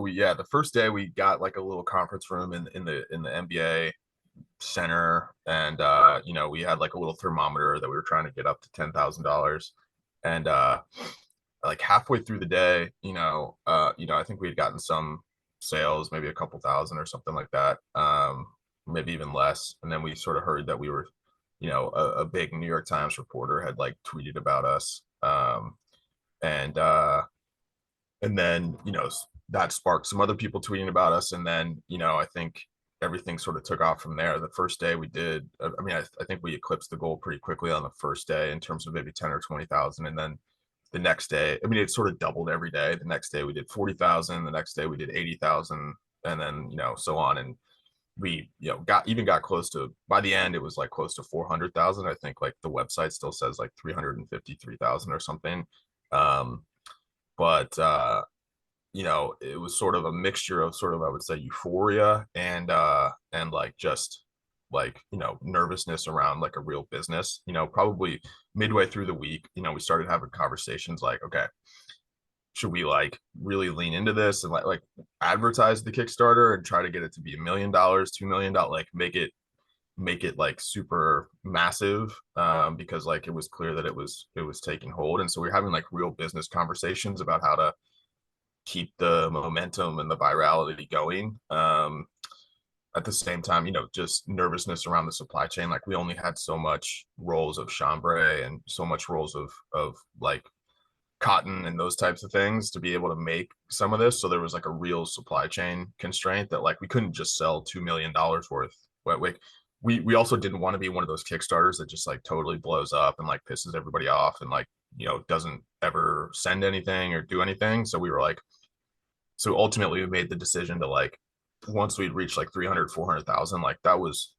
Yeah, the first day we got like a little conference room in the MBA center, and we had like a little thermometer that we were trying to get up to $10,000. And like halfway through the day, I think we had gotten some sales, maybe a couple thousand or something like that, maybe even less. And then we sort of heard that we were, a big New York Times reporter had like tweeted about us. And and then that sparked some other people tweeting about us, and then I think everything sort of took off from there. The first day we did, I mean, I think we eclipsed the goal pretty quickly on the first day in terms of maybe 10 or 20,000. And then the next day, I mean, it sort of doubled every day. The next day we did 40,000, the next day we did 80,000, and then so on. And we got close to, by the end it was like close to 400,000. I think like the website still says like 353,000 or something. um but it was sort of a mixture of sort of, I would say, euphoria and like just like nervousness around like a real business. Probably midway through the week, we started having conversations like, okay, should we like really lean into this and like advertise the Kickstarter and try to get it to be $1 million, $2 million, like make it like super massive, because like it was clear that it was taking hold. And so we are having like real business conversations about how to keep the momentum and the virality going. At the same time, just nervousness around the supply chain. Like we only had so much rolls of chambray and so much rolls of like cotton and those types of things to be able to make some of this. So there was like a real supply chain constraint that like we couldn't just sell $2 million worth. Like we also didn't want to be one of those Kickstarters that just like totally blows up and like pisses everybody off and like doesn't ever send anything or do anything. So we were like, so ultimately we made the decision to like, once we'd reached like 300, 400,000, like that was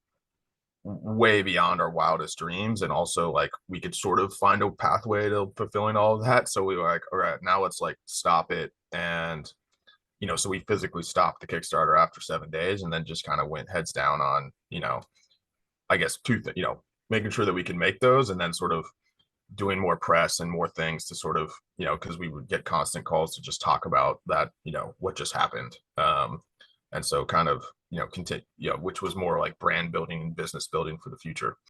way beyond our wildest dreams. And also like we could sort of find a pathway to fulfilling all of that. So we were like, all right, now let's like stop it. And so we physically stopped the Kickstarter after 7 days, and then just kind of went heads down on I guess making sure that we can make those, and then sort of doing more press and more things to sort of because we would get constant calls to just talk about that, what just happened. And so kind of continue, which was more like brand building and business building for the future.